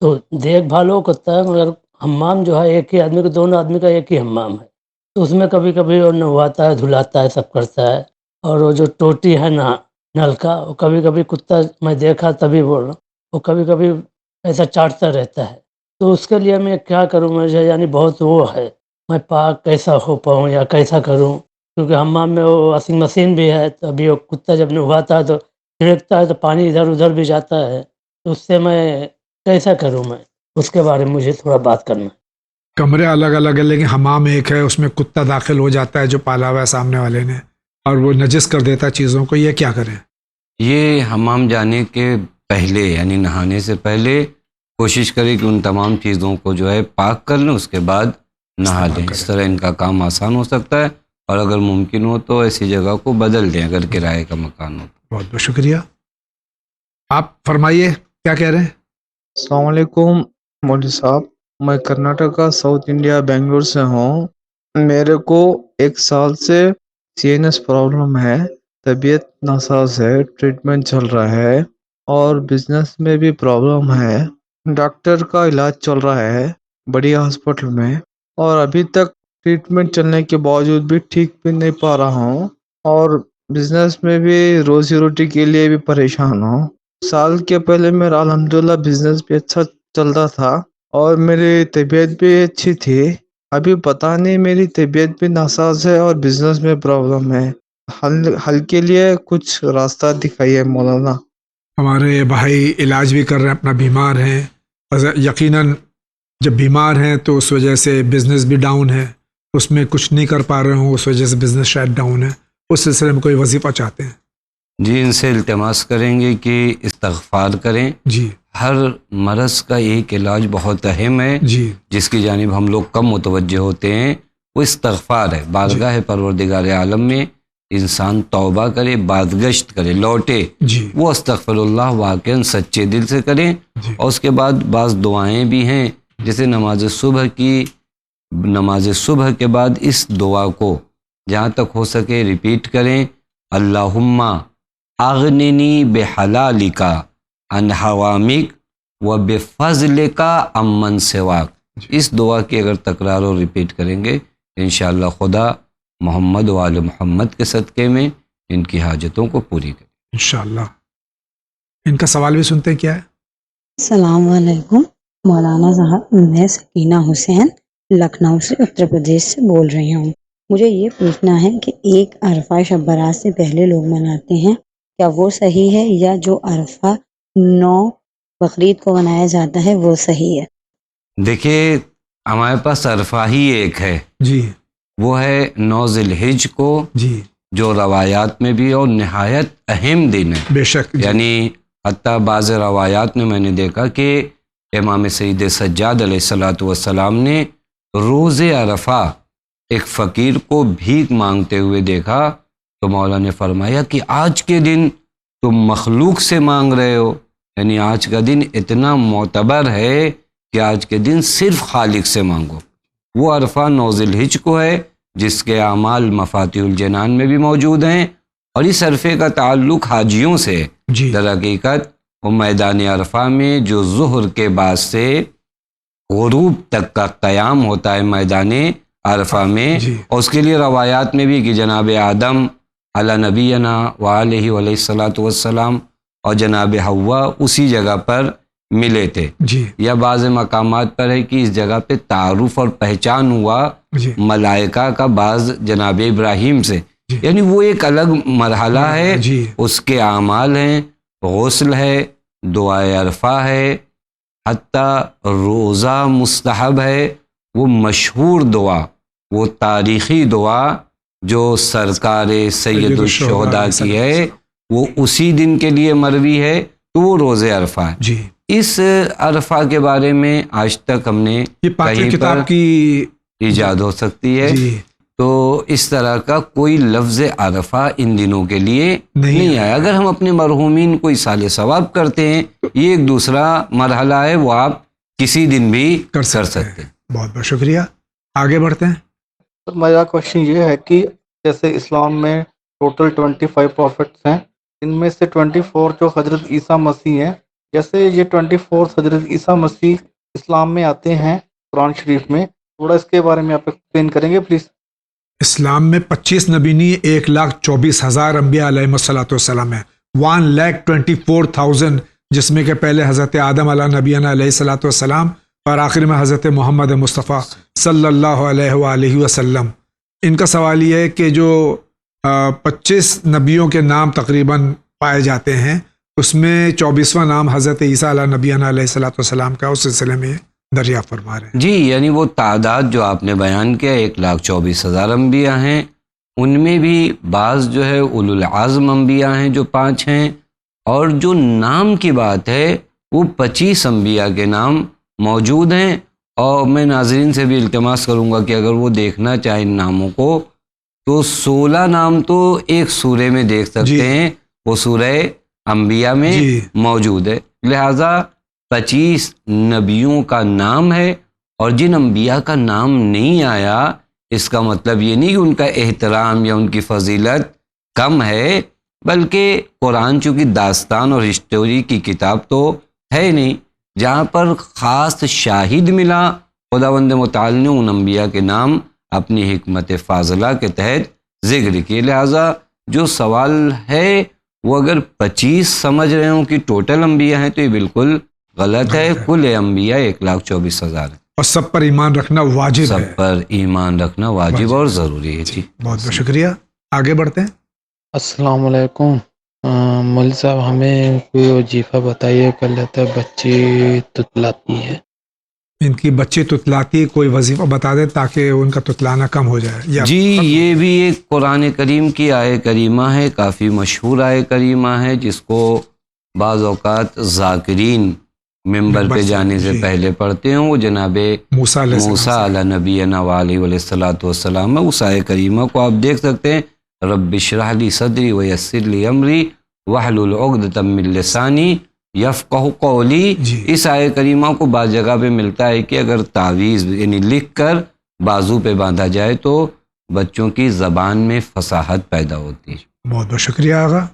تو دیکھ بھال وہ کرتا ہے، مگر حمام جو ہے ایک ہی آدمی کا، دونوں آدمی کا ایک ہی حمام ہے. تو اس میں کبھی کبھی وہ نہواتا ہے، دھلاتا ہے، سب کرتا ہے. اور وہ جو ٹوٹی ہے نا نل کا، وہ کبھی کبھی کتا میں دیکھا تبھی بول رہا ہوں، وہ کبھی کبھی ایسا چاٹتا رہتا ہے. تو اس کے لیے میں کیا کروں؟ مجھے یعنی بہت وہ ہے، میں پاک کیسا ہو پاؤں یا کیسا کروں؟ کیونکہ حمام میں وہ واشنگ مشین بھی ہے، تو ابھی وہ کتا جب نہواتا ہے تو چھڑکتا ہے تو پانی ادھر ادھر بھی جاتا ہے. تو اس سے میں کیسا کروں؟ میں اس کے بارے میں مجھے تھوڑا بات کرنا ہے. کمرے الگ الگ ہیں لیکن حمام ایک ہے، اس میں کتا داخل ہو جاتا ہے جو پالا ہوا ہے سامنے والے نے اور وہ نجس کر دیتا ہے چیزوں کو، یہ کیا کریں؟ یہ حمام جانے کے پہلے یعنی نہانے سے پہلے کوشش کرے کہ ان تمام چیزوں کو جو ہے پاک کر لیں، اس کے بعد نہا لیں. اس طرح ان کا کام آسان ہو سکتا ہے، اور اگر ممکن ہو تو ایسی جگہ کو بدل دیں اگر کرائے کا مکان ہو. بہت بہت شکریہ. آپ فرمائیے کیا کہہ رہے ہیں؟ السلام علیکم مولوی صاحب. میں کرناٹکا ساؤتھ انڈیا بنگلور سے ہوں. میرے کو 1 سال سے CNS پرابلم ہے، طبیعت ناساز ہے، ٹریٹمنٹ چل رہا ہے، اور بزنس میں بھی پرابلم ہے. ڈاکٹر کا علاج چل رہا ہے بڑی ہاسپٹل میں، اور ابھی تک ٹریٹمنٹ چلنے کے باوجود بھی ٹھیک بھی نہیں پا رہا ہوں، اور بزنس میں بھی روزی روٹی کے لیے بھی پریشان ہوں. سال کے پہلے میرا الحمدللہ بزنس بھی اچھا چل رہا تھا اور میری طبیعت بھی اچھی تھی. ابھی پتہ نہیں میری طبیعت بھی ناساز ہے اور بزنس میں پرابلم ہے. حل کے لیے کچھ راستہ دکھائیے مولانا. ہمارے بھائی علاج بھی کر رہے ہیں، اپنا بیمار ہیں، یقیناً جب بیمار ہیں تو اس وجہ سے بزنس بھی ڈاؤن ہے، اس میں کچھ نہیں کر پا رہے ہوں، اس وجہ سے بزنس شاید ڈاؤن ہے. اس سلسلے میں کوئی وظیفہ چاہتے ہیں؟ جی ان سے التماس کریں گے کہ استغفار کریں. جی ہر مرض کا ایک علاج بہت اہم ہے جی جس کی جانب ہم لوگ کم متوجہ ہوتے ہیں، وہ استغفار ہے. بارگاہ پروردگار عالم میں انسان توبہ کرے، بازگشت کرے، لوٹے، جی وہ استغفر اللہ واقعاً سچے دل سے کریں. جی اور اس کے بعد بعض دعائیں بھی ہیں، جیسے نماز صبح کے بعد اس دعا کو جہاں تک ہو سکے ریپیٹ کریں. اللہم اغننی بحلالک ان حوامک و بفضلک امن سواک. اس دعا کی اگر تکرار اور ریپیٹ کریں گے انشاءاللہ خدا محمد و آل محمد کے صدقے میں ان کی حاجتوں کو پوری کرے انشاءاللہ. ان کا سوال بھی سنتے ہیں. کیا ہے؟ السلام علیکم مولانا صاحب، میں سکینہ حسین لکھنؤ سے اتر پردیش سے بول رہی ہوں. مجھے یہ پوچھنا ہے کہ ایک عرفہ شب برات سے پہلے لوگ مناتے ہیں، کیا وہ صحیح ہے، یا جو عرفہ 9 بقرعید کو منایا جاتا ہے وہ صحیح ہے؟ دیکھیے ہمارے پاس عرفہ ہی ایک ہے، جی وہ ہے 9 ذی الحج کو، جی جو روایات میں بھی اور نہایت اہم دن ہے. بے شک. جی. یعنی حتیٰ بعض روایات میں میں نے دیکھا کہ امام سید سجاد علیہ الصلاۃ والسلام نے روز عرفہ ایک فقیر کو بھیک مانگتے ہوئے دیکھا تو مولا نے فرمایا کہ آج کے دن تم مخلوق سے مانگ رہے ہو، یعنی آج کا دن اتنا معتبر ہے کہ آج کے دن صرف خالق سے مانگو. وہ عرفہ 9 ذی الحج کو ہے جس کے اعمال مفاتیح الجنان میں بھی موجود ہیں، اور اس عرفے کا تعلق حاجیوں سے ہے. جی در حقیقت وہ میدان عرفہ میں جو ظہر کے بعد سے غروب تک کا قیام ہوتا ہے میدان عرفہ میں، جی. اور اس کے لیے روایات میں بھی کہ جناب آدم علی نبینا وعلیہ علیہ الصلاۃ والسلام اور جناب حوا اسی جگہ پر ملے تھے، جی یا بعض مقامات پر ہے کہ اس جگہ پہ تعارف اور پہچان ہوا جی ملائکہ کا بعض جناب ابراہیم سے. جی. یعنی وہ ایک الگ مرحلہ ہے، جی اس کے اعمال ہیں، غسل ہے، دعائے عرفہ ہے، حتیٰ روزہ مستحب ہے. وہ مشہور دعا، وہ تاریخی دعا جو سرکار سید الشہداء کی ہے، وہ اسی دن کے لیے مروی ہے، تو وہ روز عرفہ ہے. جی. اس عرفہ کے بارے میں آج تک ہم نے یہ پاکی کہیں کتاب پر کی ایجاد ہو سکتی ہے، جی تو اس طرح کا کوئی لفظ عرفہ ان دنوں کے لیے نہیں آیا. اگر ہم اپنے مرحومین کو ایصال ثواب کرتے ہیں، یہ ایک دوسرا مرحلہ ہے، وہ آپ کسی دن بھی کر سکتے ہیں. بہت بہت شکریہ. آگے بڑھتے ہیں. سر میرا کوشچن یہ ہے کہ جیسے اسلام میں ٹوٹل 25 پروفٹس ہیں، ان میں سے 24 جو حضرت عیسیٰ مسیح ہیں، جیسے یہ 24 حضرت عیسیٰ مسیح اسلام میں آتے ہیں قرآن شریف میں، تھوڑا اس کے بارے میں آپ ایکسپلین کریں گے پلیز؟ اسلام میں 25 نبی نہیں، 1,24,000 انبیاء علیہ الصلوۃ والسلام ہیں. 1,24,000 جس میں کہ پہلے حضرت آدم علیہ نبینا علیہ الصلوۃ والسلام اور آخر میں حضرت محمد مصطفیٰ صلی اللہ علیہ وآلہ وسلم. ان کا سوال یہ ہے کہ جو 25 نبیوں کے نام تقریباً پائے جاتے ہیں، اس میں 24واں نام حضرت عیسیٰ علیہ نبینا علیہ الصلوۃ والسلام کا اس سلسلے میں دریافت فرما رہے ہیں. جی، یعنی وہ تعداد جو آپ نے بیان کیا 1,24,000 انبیاء ہیں، ان میں بھی بعض جو ہے اولو العزم انبیاء ہیں جو 5 ہیں، اور جو نام کی بات ہے وہ 25 انبیاء کے نام موجود ہیں. اور میں ناظرین سے بھی التماس کروں گا کہ اگر وہ دیکھنا چاہیں ان ناموں کو تو 16 نام تو ایک سورے میں دیکھ سکتے ہیں، وہ سورہ انبیاء میں موجود ہے. لہٰذا 25 نبیوں کا نام ہے، اور جن انبیاء کا نام نہیں آیا اس کا مطلب یہ نہیں کہ ان کا احترام یا ان کی فضیلت کم ہے، بلکہ قرآن چونکہ داستان اور ہسٹوری کی کتاب تو ہے نہیں. جہاں پر خاص شاہد ملا خداوند متعال نے ان انبیاء کے نام اپنی حکمت فاضلہ کے تحت ذکر کیے. لہٰذا جو سوال ہے وہ اگر 25 سمجھ رہے ہوں کہ ٹوٹل انبیاء ہیں تو یہ بالکل غلط ہے. کل انبیاء 1,24,000 ہیں، اور سب پر ایمان رکھنا واجب ہے. سب پر ایمان رکھنا واجب اور ضروری ہے. جی بہت بہت شکریہ. آگے بڑھتے ہیں. السلام علیکم مول صاحب، ہمیں کوئی وظیفہ بتائیے، کر لیتا ہے بچی تتلاتی ہے. ان کی بچی تتلاتی، کوئی وظیفہ بتا دیں تاکہ ان کا تتلانا کم ہو جائے. جی، یہ بھی ایک قرآن کریم کی آیہ کریمہ ہے، کافی مشہور آیہ کریمہ ہے، جس کو بعض اوقات ذاکرین ممبر پہ جانے سے پہلے پڑھتے ہیں. وہ جناب موسیٰ علیہ نبینا وعلیہ الصلوۃ والسلام ہے. اس آیہ کریمہ کو آپ دیکھ سکتے ہیں، رب اشرح لی صدری ویسر لی امری واحلل عقدۃ من لسانی یفقہوا قولی. اس آیہ کریمہ کو بعض جگہ پہ ملتا ہے کہ اگر تعویذ یعنی لکھ کر بازو پہ باندھا جائے تو بچوں کی زبان میں فصاحت پیدا ہوتی ہے. بہت بہت شکریہ آغا.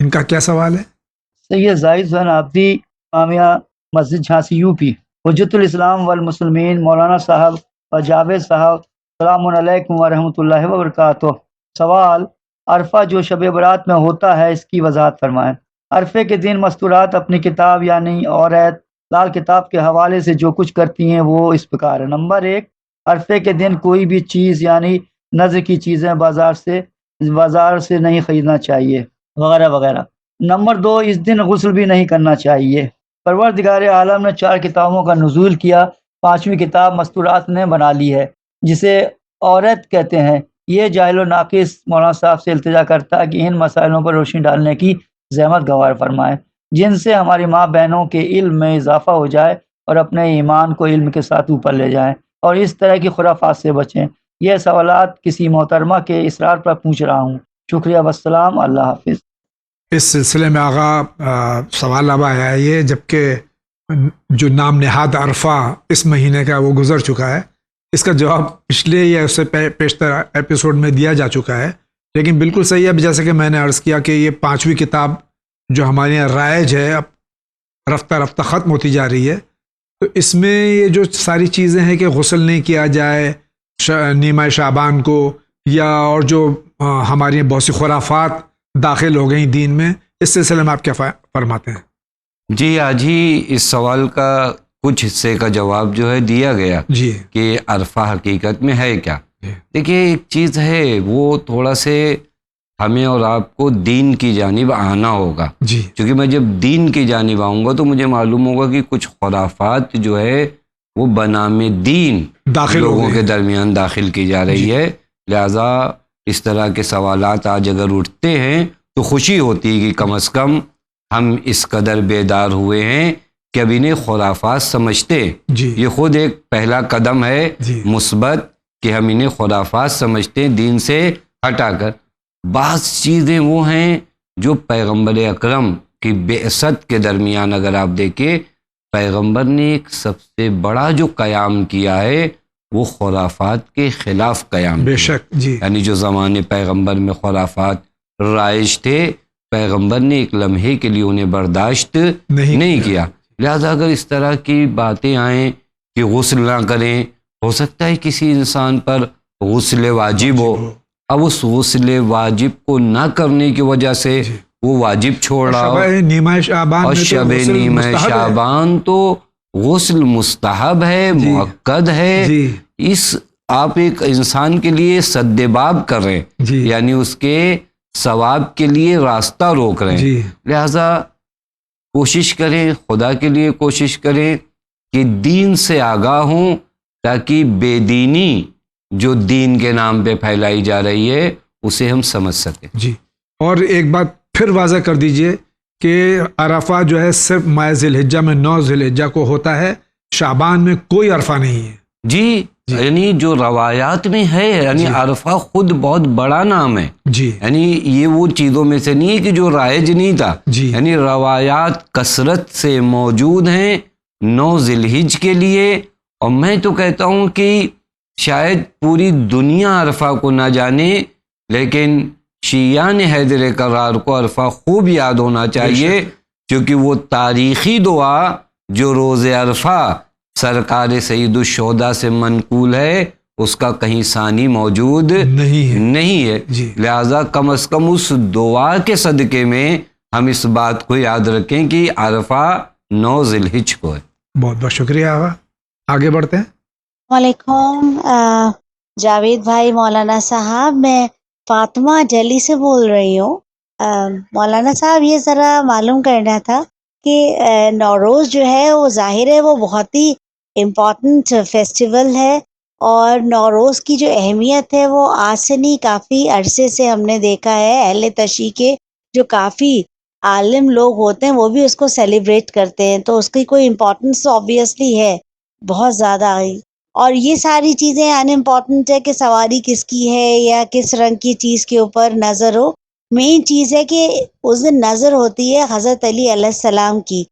ان کا کیا سوال ہے؟ سید زاہد حسین آبدی جامعہ مسجد جھانسی یو پی۔ حجت الاسلام والمسلمین مولانا صاحب اور جاوید صاحب، السلام علیکم ورحمۃ اللہ وبرکاتہ۔ سوال: عرفہ جو شب برات میں ہوتا ہے اس کی وضاحت فرمائیں۔ عرفے کے دن مستورات اپنی کتاب یعنی عورت لال کتاب کے حوالے سے جو کچھ کرتی ہیں وہ اس پرکار ہے۔ نمبر 1، عرفے کے دن کوئی بھی چیز یعنی نذر کی چیزیں بازار سے نہیں خریدنا چاہیے وغیرہ وغیرہ۔ نمبر 2، اس دن غسل بھی نہیں کرنا چاہیے۔ پروردگار عالم نے 4 کتابوں کا نزول کیا، 5ویں کتاب مستورات نے بنا لی ہے جسے عورت کہتے ہیں۔ یہ جاہل و ناقص مولانا صاحب سے التجا کرتا ہے کہ ان مسائلوں پر روشنی ڈالنے کی زحمت گوار فرمائیں، جن سے ہماری ماں بہنوں کے علم میں اضافہ ہو جائے اور اپنے ایمان کو علم کے ساتھ اوپر لے جائیں اور اس طرح کی خرافات سے بچیں۔ یہ سوالات کسی محترمہ کے اصرار پر پوچھ رہا ہوں۔ شکریہ والسلام، اللہ حافظ۔ اس سلسلے میں آغا سوال اب آیا ہے یہ، جبکہ جو نام نہاد عرفہ اس مہینے کا وہ گزر چکا ہے، اس کا جواب پچھلے یا اس سے پیشتر ایپیسوڈ میں دیا جا چکا ہے، لیکن بالکل صحیح ہے۔ جیسے کہ میں نے عرض کیا کہ یہ 5ویں کتاب جو ہمارے یہاں رائج ہے، اب رفتہ رفتہ ختم ہوتی جا رہی ہے، تو اس میں یہ جو ساری چیزیں ہیں کہ غسل نہیں کیا جائے نیمہ شعبان کو، یا اور جو ہماری بہت سی خرافات داخل ہو گئیں دین میں، اس سلسلے میں آپ کیا فرماتے ہیں؟ جی، آج ہی اس سوال کا کچھ حصے کا جواب جو ہے دیا گیا جی کہ عرفہ حقیقت میں ہے کیا۔ دیکھیے، ایک چیز ہے، وہ تھوڑا سے ہمیں اور آپ کو دین کی جانب آنا ہوگا، جی، کیونکہ میں جب دین کی جانب آؤں گا تو مجھے معلوم ہوگا کہ کچھ خرافات جو ہے وہ بنام دین داخل لوگوں کے درمیان داخل کی جا رہی ہے۔ لہٰذا اس طرح کے سوالات آج اگر اٹھتے ہیں تو خوشی ہوتی ہے کہ کم از کم ہم اس قدر بیدار ہوئے ہیں کہ اب انہیں خرافات سمجھتے ہیں۔ جی یہ خود ایک پہلا قدم ہے جی مثبت کہ ہم انہیں خرافات سمجھتے ہیں، دین سے ہٹا کر۔ بعض چیزیں وہ ہیں جو پیغمبر اکرم کی بعثت کے درمیان اگر آپ دیکھیں، پیغمبر نے ایک سب سے بڑا جو قیام کیا ہے وہ خرافات کے خلاف قیام بے کیا۔ شک، جی یعنی جو زمانے پیغمبر میں خرافات رائج تھے، پیغمبر نے ایک لمحے کے لیے انہیں برداشت نہیں کیا۔ لہذا اگر اس طرح کی باتیں آئیں کہ غسل نہ کریں، ہو سکتا ہے کسی انسان پر غسل واجب ہو، اب اس غسل واجب کو نہ کرنے کی وجہ سے وہ واجب چھوڑ رہا ہو، نیمہ شعبان اور میں تو شب غسل نیمہ مستحب ہے۔ شعبان تو غسل مستحب ہے، مؤکد ہے۔ جی اس آپ ایک انسان کے لیے سد باب کر رہے ہیں، جی یعنی اس کے ثواب کے لیے راستہ روک رہے ہیں۔ جی لہذا کوشش کریں، خدا کے لیے کوشش کریں کہ دین سے آگاہ ہوں، تاکہ بے دینی جو دین کے نام پہ پھیلائی جا رہی ہے اسے ہم سمجھ سکیں۔ جی، اور ایک بات پھر واضح کر دیجئے کہ عرفہ جو ہے صرف ماہ ذی الحجہ میں 9 ذی الحجہ کو ہوتا ہے، شعبان میں کوئی عرفہ نہیں ہے۔ جی، یعنی جو روایات میں ہے، یعنی عرفہ خود بہت بڑا نام ہے، جی یعنی یہ وہ چیزوں میں سے نہیں ہے کہ جو رائج نہیں تھا، جی یعنی روایات کثرت سے موجود ہیں 9 ذی الحجہ کے لیے۔ اور میں تو کہتا ہوں کہ شاید پوری دنیا عرفہ کو نہ جانے، لیکن شیعان حیدر کرار کو عرفہ خوب یاد ہونا چاہیے، کیونکہ وہ تاریخی دعا جو روز عرفہ سرکار سید الشہداء سے منقول ہے، اس کا کہیں ثانی موجود نہیں ہے۔ لہذا کم از کم اس دعا کے صدقے میں ہم اس بات کو یاد رکھیں کہ عرفہ 9 ذی الحجہ کو ہے۔ بہت بہت شکریہ آغا، آگے بڑھتے ہیں۔ وعلیکم جاوید بھائی، مولانا صاحب، میں فاطمہ دہلی سے بول رہی ہوں۔ مولانا صاحب، یہ ذرا معلوم کرنا تھا کہ نوروز جو ہے وہ ظاہر ہے وہ بہت ہی امپورٹنٹ فیسٹیول ہے، اور نوروز کی جو اہمیت ہے وہ آج سے نہیں، کافی عرصے سے ہم نے دیکھا ہے اہل تشیع کے جو کافی عالم لوگ ہوتے ہیں وہ بھی اس کو سیلیبریٹ کرتے ہیں، تو اس کی کوئی امپورٹنس آبویسلی ہے بہت زیادہ۔ اور یہ ساری چیزیں ان امپورٹنٹ ہے کہ سواری کس کی ہے یا کس رنگ کی چیز کے اوپر نظر ہو، مین چیز ہے کہ اس دن نظر ہوتی ہے حضرت علی علیہ السلام کی۔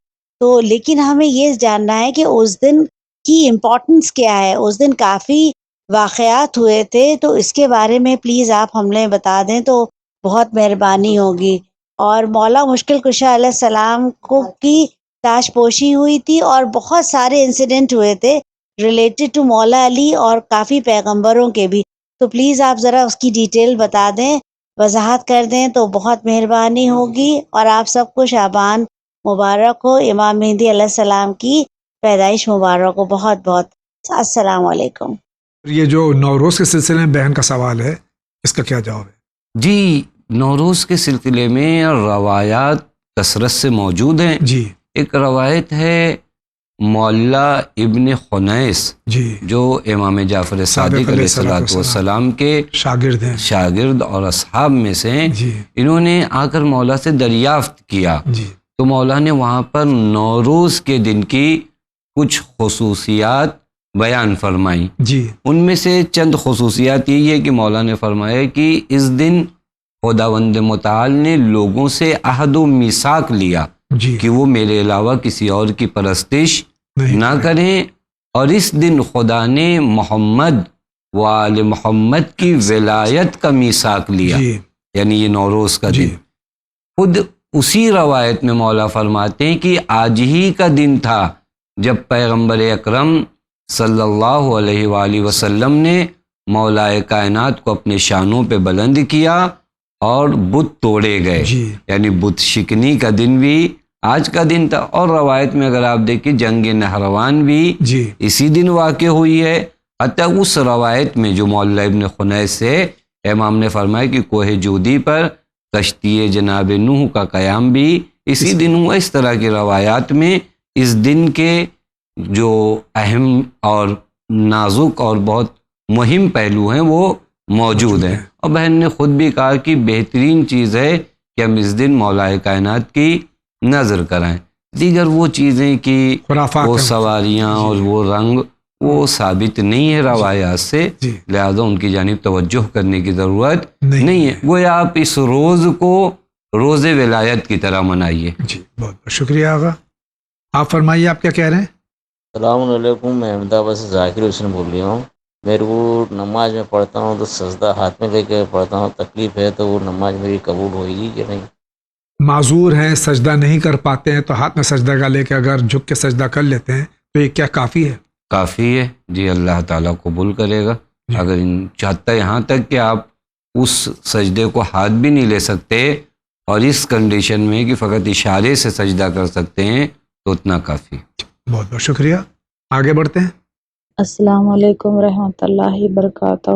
تو لیکن ہمیں یہ جاننا ہے کہ اس دن کی امپورٹنس کیا ہے، اس دن کافی واقعات ہوئے تھے، تو اس کے بارے میں پلیز آپ ہمیں بتا دیں تو بہت مہربانی ہوگی۔ اور مولا مشکل کشا علیہ السلام کو کی تاج پوشی ہوئی تھی، اور بہت سارے انسیڈنٹ ہوئے تھے ریلیٹڈ ٹو مولا علی اور کافی پیغمبروں کے بھی. تو پلیز آپ ذرا اس کی ڈیٹیل بتا دیں، وضاحت کر دیں تو بہت مہربانی ہوگی. اور آپ سب کو شعبان مبارک ہو، امام مہدی علیہ السلام کی پیدائش مبارک ہو بہت بہت. السلام علیکم. یہ جو نوروز کے سلسلے میں بہن کا سوال ہے، اس کا کیا جواب ہے؟ جی، نوروز کے سلسلے میں روایات کثرت سے موجود ہیں. جی. ایک روایت ہے مولا ابن خنیس، جی، جو امام جعفر صادق علیہ السلام کے شاگرد ہیں، شاگرد اور اصحاب میں سے ہیں. جی. انہوں نے آ کر مولا سے دریافت کیا، جی. تو مولا نے وہاں پر نوروز کے دن کی کچھ خصوصیات بیان فرمائی. جی. ان میں سے چند خصوصیات یہ ہے کہ مولا نے فرمایا کہ اس دن خداوند متعال نے لوگوں سے عہد و میثاق لیا جی. کہ وہ میرے علاوہ کسی اور کی پرستش نہ کریں، اور اس دن خدا نے محمد و آل محمد کی ولایت کا میثاق لیا. جی. یعنی یہ نوروز کا جی. دن. خود اسی روایت میں مولا فرماتے ہیں کہ آج ہی کا دن تھا جب پیغمبر اکرم صلی اللہ علیہ وآلہ وسلم نے مولا کائنات کو اپنے شانوں پہ بلند کیا اور بت توڑے گئے. جی. یعنی بت شکنی کا دن بھی آج کا دن تھا. اور روایت میں اگر آپ دیکھیں جنگ نہروان بھی جی. اسی دن واقع ہوئی ہے. حتیٰ اس روایت میں جو مولا ابن خنیس سے امام نے فرمایا کہ کوہ جودی پر کشتی جناب نوح کا قیام بھی اسی دن ہوا. اس طرح کی روایات میں اس دن کے جو اہم اور نازک اور بہت مہم پہلو ہیں وہ موجود ہیں. اور بہن نے خود بھی کہا کہ بہترین چیز ہے کہ ہم اس دن مولا کائنات کی نظر کرائیں. دیگر وہ چیزیں کہ وہ سواریاں اور وہ رنگ وہ ثابت نہیں ہے روایات سے، لہذا ان کی جانب توجہ کرنے کی ضرورت نہیں ہے. گویا آپ اس روز کو روز ولایت کی طرح منائیے. جی، بہت بہت شکریہ آغا. آپ فرمائیے، آپ کیا کہہ رہے ہیں؟ السلام علیکم، میں احمد آباد سے ذاکر حسین بول رہا ہوں. میرے کو نماز میں پڑھتا ہوں تو سجدہ ہاتھ میں لے کے پڑھتا ہوں، تکلیف ہے تو وہ نماز میری قبول ہوئے گی کہ نہیں؟ معذور ہیں، سجدہ نہیں کر پاتے ہیں، تو ہاتھ میں سجدہ کا لے کے اگر جھک کے سجدہ کر لیتے ہیں تو یہ کیا کافی ہے؟ کافی ہے جی، اللہ تعالیٰ قبول کرے گا. اگر چاہتا ہے یہاں تک کہ آپ اس سجدے کو ہاتھ بھی نہیں لے سکتے اور اس کنڈیشن میں کہ فقط اشارے سے سجدہ کر سکتے ہیں تو اتنا کافی. بہت بہت شکریہ. آگے بڑھتے ہیں. السلام علیکم رحمۃ اللہ وبرکاتہ.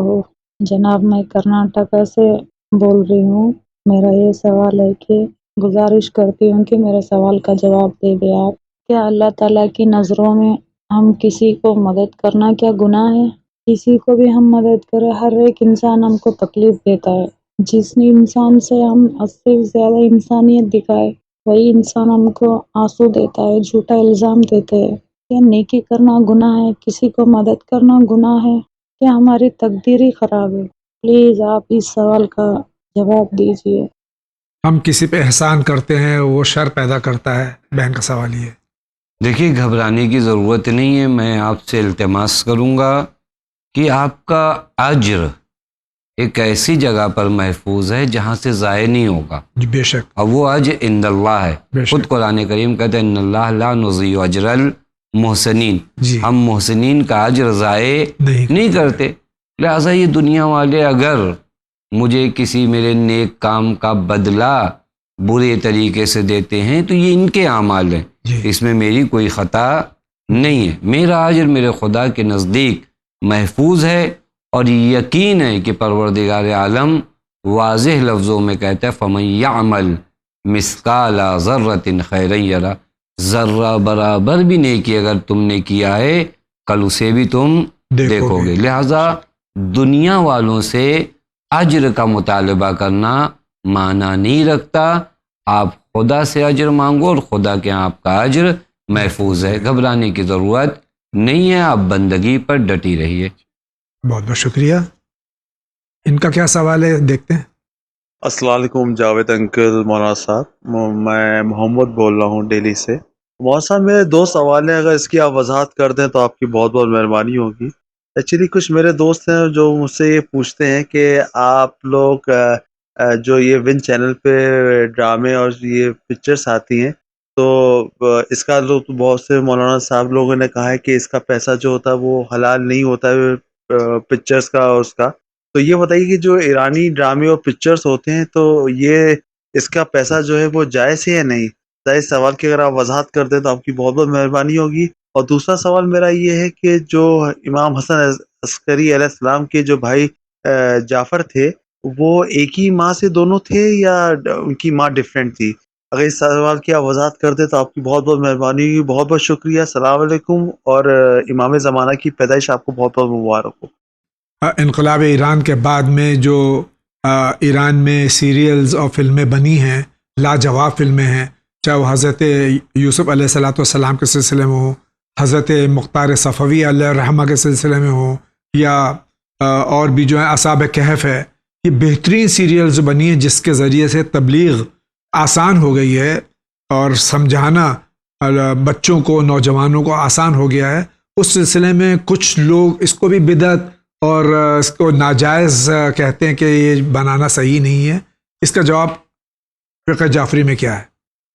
جناب، میں کرناٹکا سے بول رہی ہوں. میرا یہ سوال ہے کہ گزارش کرتی ہوں کہ میرے سوال کا جواب دے دیں آپ. کیا اللہ تعالیٰ کی نظروں میں ہم کسی کو مدد کرنا کیا گناہ ہے؟ کسی کو بھی ہم مدد کریں، ہر ایک انسان ہم کو تکلیف دیتا ہے. جس انسان سے ہم حد سے زیادہ انسانیت دکھائے وہی انسان ہم کو آنسو دیتا ہے، جھوٹا الزام دیتے ہیں. کیا نیکی کرنا گناہ ہے؟ کسی کو مدد کرنا گناہ ہے؟ کیا ہماری تقدیر ہی خراب ہے؟ پلیز آپ اس سوال کا جواب دیجیے. ہم کسی پہ احسان کرتے ہیں، وہ شر پیدا کرتا ہے. بہن کا سوال یہ ہے. دیکھیے، گھبرانے کی ضرورت نہیں ہے. میں آپ سے التماس کروں گا کہ آپ کا اجر ایک ایسی جگہ پر محفوظ ہے جہاں سے ضائع نہیں ہوگا. جی بے شک. اور وہ اجر عند اللہ ہے. خود قرآن کریم کہتے ہیں ان اللہ لا نضیع اجر المحسنین. ہم محسنین کا اجر ضائع نہیں کرتے. لہٰذا یہ دنیا والے اگر مجھے کسی میرے نیک کام کا بدلہ برے طریقے سے دیتے ہیں تو یہ ان کے اعمال ہیں، اس میں میری کوئی خطا نہیں ہے. میرا اجر میرے خدا کے نزدیک محفوظ ہے، اور یقین ہے کہ پروردگار عالم واضح لفظوں میں کہتا ہے فَمَن يَعْمَلْ مِثْقَالَ ذَرَّةٍ خَيْرًا يَرَهُ. ذرہ برابر بھی نیکی اگر تم نے کیا ہے کل اسے بھی تم دیکھو گے. لہذا دنیا والوں سے اجر کا مطالبہ کرنا معنی نہیں رکھتا. آپ خدا سے اجر مانگو اور خدا کے آپ کا اجر محفوظ ہے. گھبرانے کی ضرورت نہیں ہے. آپ بندگی پر ڈٹی رہیے. بہت بہت شکریہ. ان کا کیا سوال ہے دیکھتے ہیں. السلام علیکم جاوید انکل، مولانا صاحب. میں محمد بول رہا ہوں دہلی سے. مولانا صاحب میرے دو سوال ہیں، اگر اس کی آپ وضاحت کر دیں تو آپ کی بہت بہت مہربانی ہوگی. ایکچولی کچھ میرے دوست ہیں جو مجھ سے یہ پوچھتے ہیں کہ آپ لوگ جو یہ ون چینل پہ ڈرامے اور یہ پکچرز آتی ہیں تو اس کا تو بہت سے مولانا صاحب لوگوں نے کہا ہے کہ اس کا پیسہ جو ہوتا ہے وہ حلال نہیں ہوتا ہے پکچرز کا اور اس کا. تو یہ بتائیے کہ جو ایرانی ڈرامے اور پکچرز ہوتے ہیں تو یہ اس کا پیسہ جو ہے وہ جائز ہے یا نہیں؟ اس سوال کی اگر آپ وضاحت کر دیں تو آپ کی بہت بہت مہربانی ہوگی. اور دوسرا سوال میرا یہ ہے کہ جو امام حسن عسکری علیہ السلام کے جو بھائی جعفر تھے وہ ایک ہی ماں سے دونوں تھے یا ان کی ماں ڈفرینٹ تھی؟ اگر اس سوال کی آپ وضاحت کر دیں تو آپ کی بہت بہت مہربانی ہوگی. بہت بہت شکریہ. السلام علیکم اور امام زمانہ کی پیدائش آپ کو بہت بہت مبارک ہو. انقلاب ایران کے بعد میں جو ایران میں سیریلز اور فلمیں بنی ہیں، لاجواب فلمیں ہیں، چاہے وہ حضرت یوسف علیہ الصلاۃ والسلام کے سلسلے میں ہوں، حضرت مختار صفوی علیہ الرحمہ کے سلسلے میں ہوں، یا اور بھی جو ہے اصحاب کہف ہے، یہ بہترین سیریلز بنی ہیں جس کے ذریعے سے تبلیغ آسان ہو گئی ہے اور سمجھانا بچوں کو، نوجوانوں کو آسان ہو گیا ہے. اس سلسلے میں کچھ لوگ اس کو بھی بدعت اور اس کو ناجائز کہتے ہیں کہ یہ بنانا صحیح نہیں ہے. اس کا جواب فقہ جعفری میں کیا ہے؟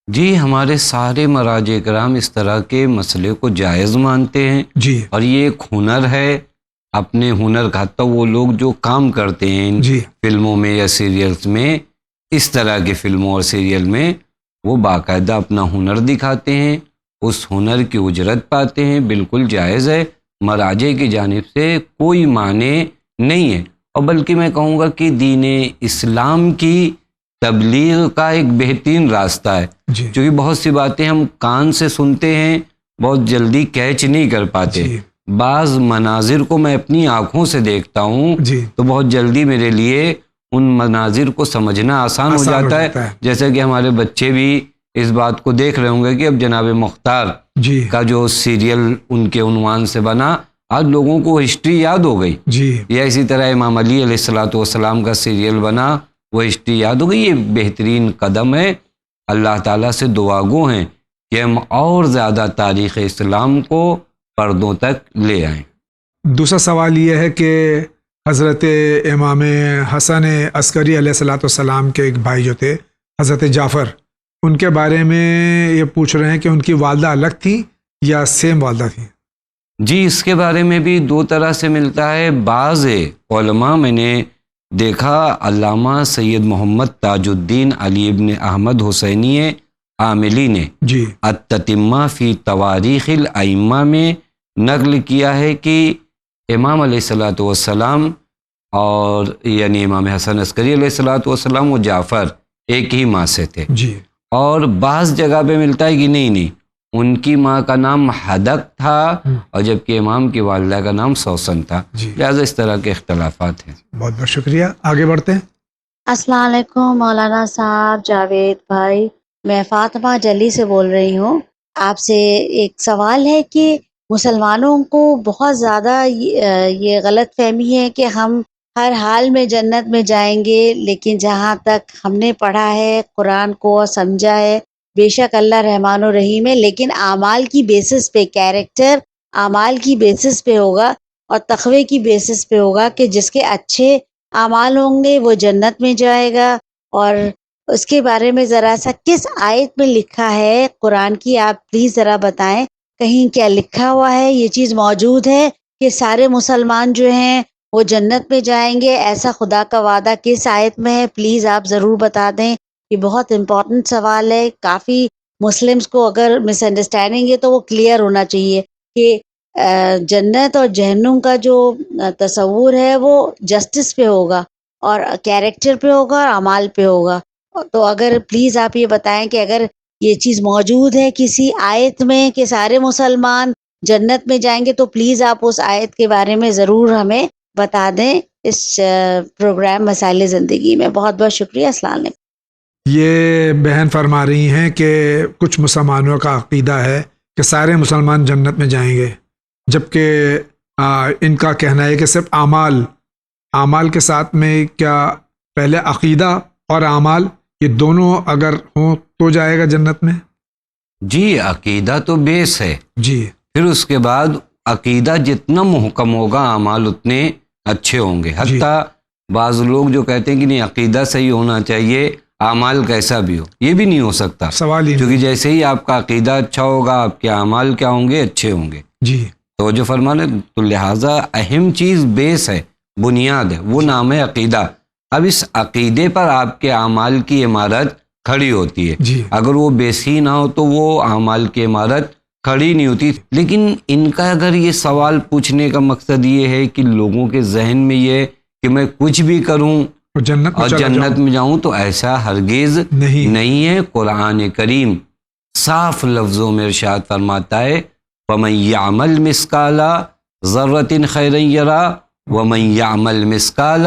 جی، ہمارے سارے مراجع کرام اس طرح کے مسئلے کو جائز مانتے ہیں. جی. اور یہ ایک ہنر ہے، اپنے ہنر کا. حتیٰ وہ لوگ جو کام کرتے ہیں ان فلموں میں یا سیریلز میں، اس طرح کے فلموں اور سیریل میں، وہ باقاعدہ اپنا ہنر دکھاتے ہیں، اس ہنر کی اجرت پاتے ہیں. بالکل جائز ہے، مراجع کی جانب سے کوئی معنی نہیں ہے. اور بلکہ میں کہوں گا کہ دین اسلام کی تبلیغ کا ایک بہترین راستہ ہے. کیونکہ بہت سی باتیں ہم کان سے سنتے ہیں، بہت جلدی کیچ نہیں کر پاتے. بعض مناظر کو میں اپنی آنکھوں سے دیکھتا ہوں تو بہت جلدی میرے لیے ان مناظر کو سمجھنا آسان ہو جاتا ہے. جیسا کہ ہمارے بچے بھی اس بات کو دیکھ رہے ہوں گے کہ اب جناب مختار کا جو سیریل ان کے عنوان سے بنا، آج لوگوں کو ہسٹری یاد ہو گئی. یا اسی طرح امام علی علیہ الصلوۃ والسلام کا سیریل بنا، وہ ہسٹری یاد ہو گئی. یہ بہترین قدم ہے. اللہ تعالیٰ سے دعا گو ہیں کہ ہم اور زیادہ تاریخ اسلام کو پردوں تک لے آئیں. دوسرا سوال یہ ہے کہ حضرت امام حسن عسکری علیہ الصلوۃ والسلام کے ایک بھائی جو تھے حضرت جعفر، ان کے بارے میں یہ پوچھ رہے ہیں کہ ان کی والدہ الگ تھی یا سیم والدہ تھی؟ جی، اس کے بارے میں بھی دو طرح سے ملتا ہے. بعض علماء میں نے دیکھا، علامہ سید محمد تاج الدین علی ابن احمد حسینی عاملی نے التتمہ فی تواریخ الائمہ میں نقل کیا ہے کہ امام علیہ الصلوۃ والسلام اور یعنی امام حسن عسکری علیہ الصلوۃ والسلام و جعفر ایک ہی ماں سے تھے. اور بعض جگہ پہ ملتا ہے کہ نہیں، ان کی ماں کا نام حدق تھا اور جبکہ امام کی والدہ کا نام سوسن تھا. لہٰذا اس طرح کے اختلافات ہیں. بہت بہت شکریہ. آگے بڑھتے ہیں. السلام علیکم مولانا صاحب، جاوید بھائی، میں فاطمہ جلی سے بول رہی ہوں. آپ سے ایک سوال ہے کہ مسلمانوں کو بہت زیادہ یہ غلط فہمی ہے کہ ہم ہر حال میں جنت میں جائیں گے، لیکن جہاں تک ہم نے پڑھا ہے، قرآن کو سمجھا ہے، بے شک اللہ رحمان و رحیم ہے، لیکن اعمال کی بیسس پہ، کیریکٹر اعمال کی بیسس پہ ہوگا اور تقوی کی بیسس پہ ہوگا کہ جس کے اچھے اعمال ہوں گے وہ جنت میں جائے گا. اور اس کے بارے میں ذرا سا کس آیت میں لکھا ہے قرآن کی، آپ پلیز ذرا بتائیں. کہیں کیا لکھا ہوا ہے، یہ چیز موجود ہے کہ سارے مسلمان جو ہیں وہ جنت میں جائیں گے؟ ایسا خدا کا وعدہ کس آیت میں ہے؟ پلیز آپ ضرور بتا دیں. یہ بہت امپورٹنٹ سوال ہے. کافی مسلمز کو اگر مس انڈرسٹینڈنگ ہے تو وہ کلیئر ہونا چاہیے کہ جنت اور جہنم کا جو تصور ہے وہ جسٹس پہ ہوگا اور کیریکٹر پہ ہوگا اور اعمال پہ ہوگا. تو اگر پلیز آپ یہ بتائیں کہ اگر یہ چیز موجود ہے کسی آیت میں کہ سارے مسلمان جنت میں جائیں گے تو پلیز آپ اس آیت کے بارے میں ضرور ہمیں بتا دیں اس پروگرام مسائل زندگی میں. بہت بہت شکریہ. السلام علیکم. یہ بہن فرما رہی ہیں کہ کچھ مسلمانوں کا عقیدہ ہے کہ سارے مسلمان جنت میں جائیں گے، جبکہ ان کا کہنا ہے کہ صرف اعمال کے ساتھ میں کیا پہلے عقیدہ اور اعمال یہ دونوں اگر ہوں تو جائے گا جنت میں؟ جی، عقیدہ تو بیس ہے. پھر اس کے بعد عقیدہ جتنا محکم ہوگا اعمال اتنے اچھے ہوں گے. حتیٰ بعض لوگ جو کہتے ہیں کہ نہیں عقیدہ صحیح ہونا چاہیے اعمال کیسا بھی ہو، یہ بھی نہیں ہو سکتا سوال ہی کیونکہ جیسے ہی آپ کا عقیدہ اچھا ہوگا آپ کے اعمال کیا ہوں گے، اچھے ہوں گے. جی تو جو فرمانے تو لہٰذا اہم چیز بیس ہے، بنیاد ہے، وہ نام ہے عقیدہ. اب اس عقیدے پر آپ کے اعمال کی عمارت کھڑی ہوتی ہے. جی اگر وہ بیس ہی نہ ہو تو وہ اعمال کی عمارت کھڑی نہیں ہوتی. لیکن ان کا اگر یہ سوال پوچھنے کا مقصد یہ ہے کہ لوگوں کے ذہن میں یہ کہ میں کچھ بھی کروں اور جنت میں جاؤں، تو ایسا ہرگز نہیں ہے. قرآن کریم صاف لفظوں میں ارشاد فرماتا ہے وَمَن يَعْمَلْ مِثْقَالَ ذَرَّةٍ خَيْرًا يَرَهُ وَمَن يَعْمَلْ مِثْقَالَ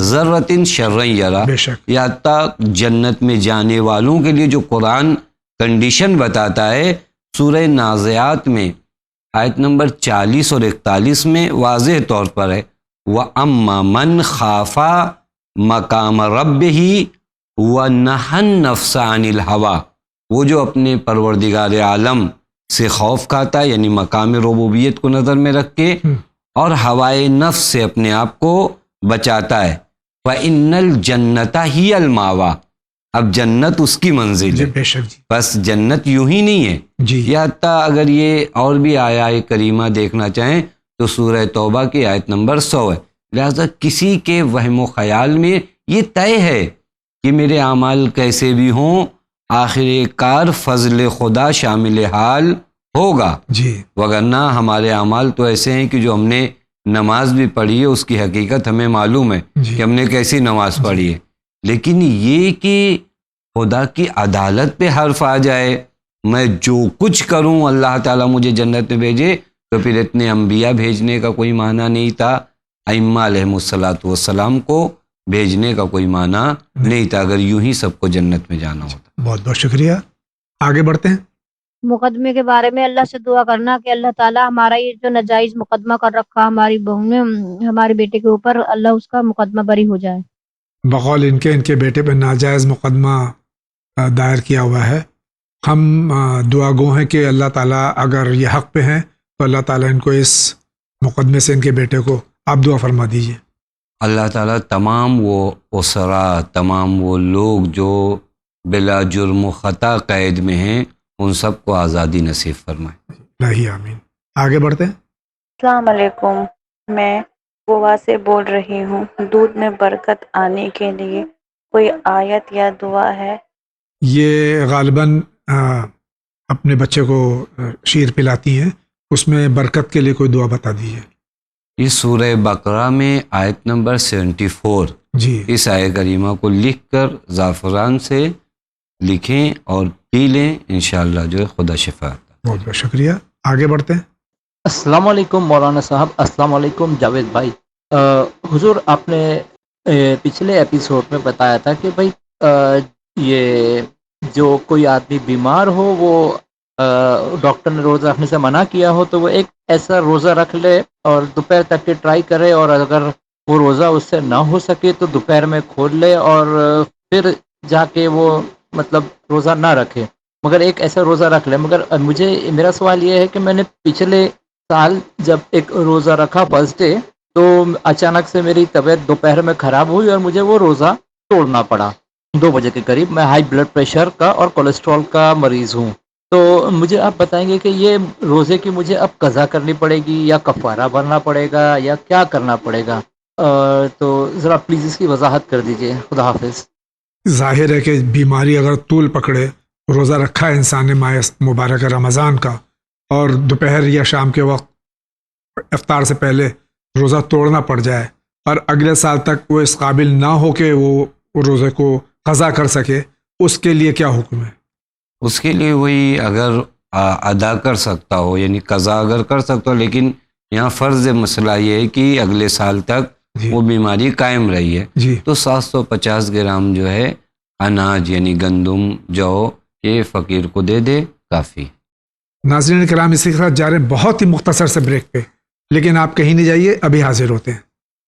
ذَرَّةٍ شَرًّا يَرَهُ. یا تک جنت میں جانے والوں کے لیے جو قرآن کنڈیشن بتاتا ہے سورہ نازعات میں آیت نمبر 40 اور 41 میں واضح طور پر ہے وَأَمَّا مَنْ خَافَ مَقَامَ رَبِّهِ وَنَهَى النَّفْسَ عَنِ الْهَوَىٰ. وہ جو اپنے پروردگار عالم سے خوف کھاتا ہے، یعنی مقام ربوبیت کو نظر میں رکھ کے اور ہوائے نفس سے اپنے آپ کو بچاتا ہے. فَإِنَّ الْجَنَّةَ هِيَ الْمَأْوَىٰ. اب جنت اس کی منزل ہے. بے شک جی. بس جنت یوں ہی نہیں ہے جی. یا حتیٰ اگر یہ اور بھی آیات کریمہ دیکھنا چاہیں تو سورہ توبہ کی آیت نمبر 100 ہے. لہذا کسی کے وہم و خیال میں یہ طے ہے کہ میرے اعمال کیسے بھی ہوں آخر کار فضل خدا شامل حال ہوگا. جی. وگرنہ ہمارے اعمال تو ایسے ہیں کہ جو ہم نے نماز بھی پڑھی ہے اس کی حقیقت ہمیں معلوم ہے کہ ہم نے کیسی نماز پڑھی ہے. لیکن یہ کہ خدا کی عدالت پہ حرف آ جائے میں جو کچھ کروں اللہ تعالیٰ مجھے جنت میں بھیجے، تو پھر اتنے انبیاء بھیجنے کا کوئی معنی نہیں تھا، ائمہ علیہم الصلاۃ والسلام کو بھیجنے کا کوئی معنی نہیں تھا اگر یوں ہی سب کو جنت میں جانا ہوتا. بہت بہت شکریہ. آگے بڑھتے ہیں. مقدمے کے بارے میں اللہ سے دعا کرنا کہ اللہ تعالیٰ ہمارا یہ جو ناجائز مقدمہ کر رکھا ہماری بہو نے ہمارے بیٹے کے اوپر، اللہ اس کا مقدمہ بری ہو جائے. بقول ان کے بیٹے پہ ناجائز مقدمہ دائر کیا ہوا ہے. ہم دعا گو ہیں کہ اللہ تعالیٰ اگر یہ حق پہ ہیں تو اللہ تعالیٰ ان کو اس مقدمے سے ان کے بیٹے کو آپ دعا فرما دیجیے. اللہ تعالیٰ تمام وہ اسرا، تمام وہ لوگ جو بلا جرم و خطا قید میں ہیں ان سب کو آزادی نصیب فرمائے. الہی آمین. آگے بڑھتے ہیں. السلام علیکم، میں گوا سے بول رہی ہوں. دودھ میں برکت آنے کے لیے کوئی آیت یا دعا ہے؟ یہ غالباً اپنے بچے کو شیر پلاتی ہیں، اس میں برکت کے لیے کوئی دعا بتا دیجیے. اس سورہ بقرہ میں آیت نمبر 74 جی. اس آیت کریمہ کو لکھ کر زعفران سے لکھیں اور پی لیں، انشاءاللہ جو ہے خدا شفا. بہت بہت شکریہ. آگے بڑھتے ہیں. السلام علیکم مولانا صاحب. السلام علیکم جاوید بھائی. حضور آپ نے پچھلے ایپیسوڈ میں بتایا تھا کہ بھائی یہ جو کوئی آدمی بیمار ہو وہ ڈاکٹر نے روزہ رکھنے سے منع کیا ہو تو وہ ایک ایسا روزہ رکھ لے اور دوپہر تک کے ٹرائی کرے، اور اگر وہ روزہ اس سے نہ ہو سکے تو دوپہر میں کھول لے اور پھر جا کے وہ مطلب روزہ نہ رکھے، مگر ایک ایسا روزہ رکھ لے. مگر میرا سوال یہ ہے کہ میں نے پچھلے سال جب ایک روزہ رکھا فرسٹ ڈے تو اچانک سے میری طبیعت دوپہر میں خراب ہوئی اور مجھے وہ روزہ توڑنا پڑا 2 بجے کے قریب. میں ہائی بلڈ پریشر کا اور کولیسٹرول کا مریض ہوں، تو مجھے آپ بتائیں گے کہ یہ روزے کی مجھے اب قضا کرنی پڑے گی یا کفارہ بھرنا پڑے گا یا کیا کرنا پڑے گا؟ تو ذرا پلیز اس کی وضاحت کر دیجئے. خدا حافظ. ظاہر ہے کہ بیماری اگر طول پکڑے، روزہ رکھا ہے انسان نے ماہ مبارک رمضان کا اور دوپہر یا شام کے وقت افطار سے پہلے روزہ توڑنا پڑ جائے اور اگلے سال تک وہ اس قابل نہ ہو کہ وہ روزے کو قضا کر سکے، اس کے لیے کیا حکم ہے؟ اس کے لیے وہی اگر ادا کر سکتا ہو، یعنی قضا اگر کر سکتا ہو، لیکن یہاں فرض مسئلہ یہ ہے کہ اگلے سال تک وہ بیماری قائم رہی ہے تو 750 گرام جو ہے اناج یعنی گندم جو یہ فقیر کو دے دے کافی. ناظرین کرام اسی کے ساتھ جا رہے ہیں بہت ہی مختصر سے بریک پہ، لیکن آپ کہیں نہیں جائیے، ابھی حاضر ہوتے ہیں.